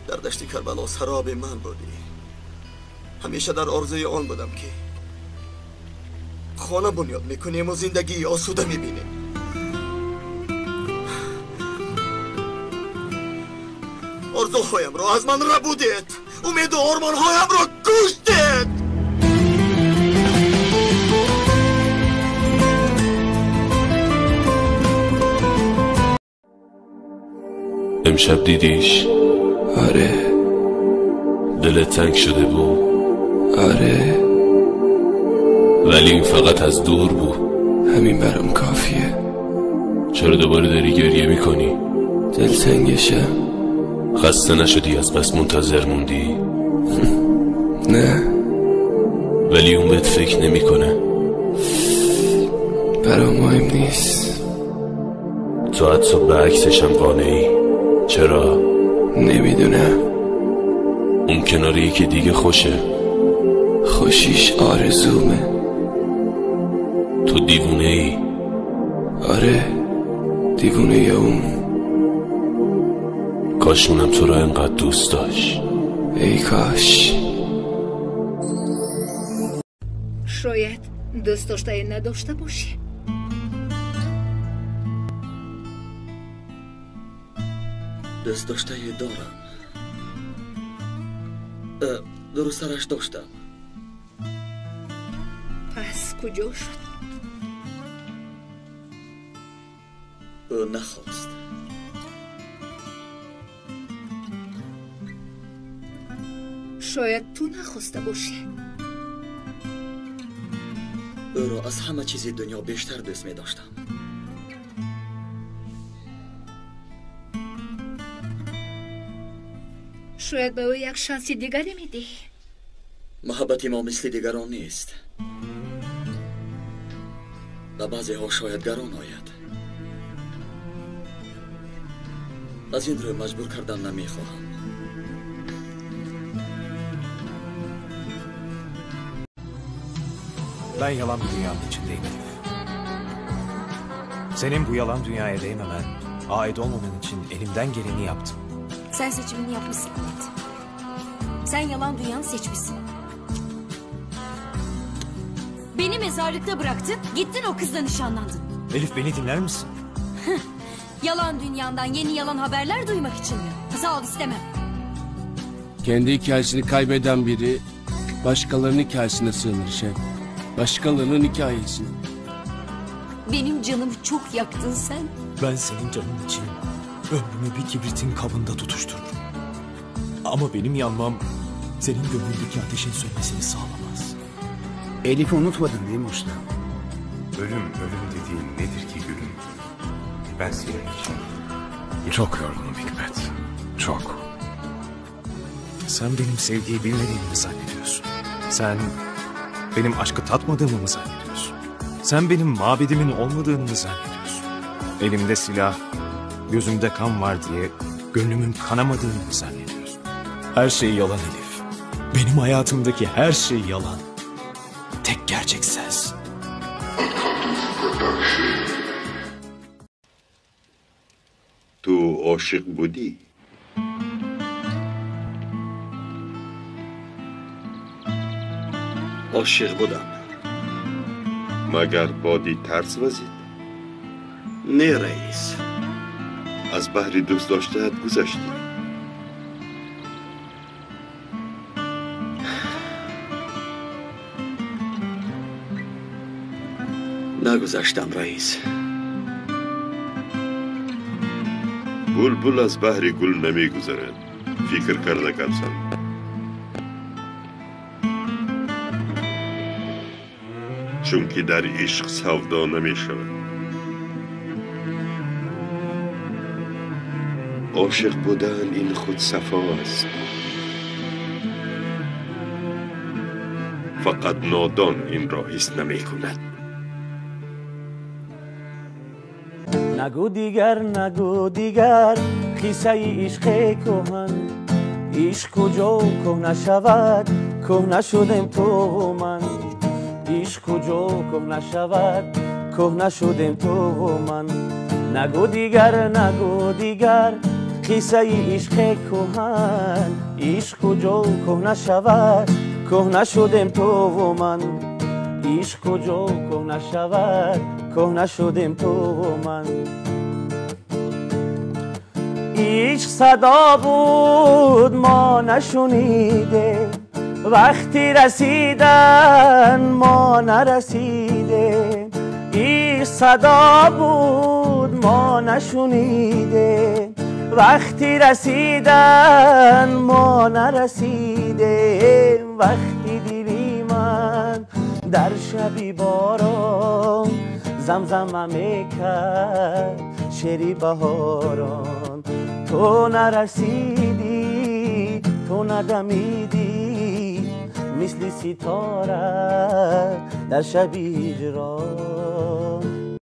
در دشت کربلا سراب من بودی. همیشه در آرزوی آن بودم که خانه بنیاد میکنیم و زندگی آسوده میبینیم. آرزوهایم را از من ربودید، امید و آرمانهایم را کشتید. امشب دیدیش؟ آره. دلت تنگ شده بود؟ آره. ولی این فقط از دور بود. همین برام کافیه. چرا دوباره داری گریه میکنی؟ دلتنگشم. خسته نشدی از بس منتظر موندی؟ نه. ولی اون بهت فکر نمیکنه. برام مهم نیست. تو حتی به عکسشم قانعی. چرا؟ نمیدونم. اون کنار یکی دیگه خوشه. خوشیش آرزومه. تو دیوونه ای؟ آره، دیوونه اون. کاش اونم تو را انقدر دوست داشت. ای کاش. شاید دوست داشته نداشته باشی. دوست داشته دارم. درسترش داشتم. پس کجا شد؟ او نخواست. شاید تو نخواسته باشی. او را از همه چیز دنیا بیشتر دوست می داشتم. شاید به او یک شانس دیگری میدی. محبت ما مثل دیگران نیست. به بعضی ها شاید گران آید. از این رو مجبور کردن نمیخواهم. Ben yalan bir dünyanın içindeyim Elif. Senin bu yalan dünyaya değmemen, ait olmaman için elimden geleni yaptım. Sen seçimini yapmışsın Ahmet. Sen yalan dünyanı seçmişsin. Beni mezarlıkta bıraktın, gittin o kızla nişanlandın. Elif beni dinler misin? Yalan dünyandan yeni yalan haberler duymak için mi? Sağ ol, istemem. Kendi hikayesini kaybeden biri başkalarının hikayesine sığınır şef. Başkalarının hikayesi. Benim canımı çok yaktın sen. Ben senin canın için ömrümü bir kibritin kabında tutuştururum. Ama benim yanmam senin gönlündeki ateşin sönmesini sağlamaz. Elif'i unutmadın değil mi usta? Ölüm dediğin nedir ki gülüm? Ben senin için. Çok yorgunum Hikmet. Çok. Sen benim sevgiyi bilmediğimi mi zannediyorsun? Sen benim aşkı tatmadığımı mı zannediyorsun? Sen benim mabedimin olmadığını mı zannediyorsun? Elimde silah, gözümde kan var diye gönlümün kanamadığını mı zannediyorsun? Her şey yalan Elif. Benim hayatımdaki her şey yalan. Tek gerçek sensin. تو عاشق بودی؟ عاشق بودم. مگر بادی ترس وزید؟ نه رئیس. از بحر دوست داشته‌ات گذشتی. نگذشتم رئیس. بلبل از بحر گل نمی گذرد. فکر کرده کبسن. چون که در عشق سودا نمی شود. عاشق بودن این خود صفا است. فقط نادان این را حس نمی کند. نگو دیگر قصه عشق کهن. عشق کجا که نشود که نشدم تو و من. عشق کجا که نشود که نشدم تو و من. نگو دیگر قصه عشق کهن عشق کجا کهنه شود کهنه شدیم تو و من عشق کجا کهنه شود کهنه شدیم تو و من عشق صدا بود ما نشنیده وقتی رسیدن ما نرسیده عشق صدا بود ما نشنیده وقتی رسیدن ما نرسیده وقتی دیدی من در شبی باران زمزمه میکرد شعری بهاران تو نرسیدی تو ندمیدی مثل ستاره در شبی هجران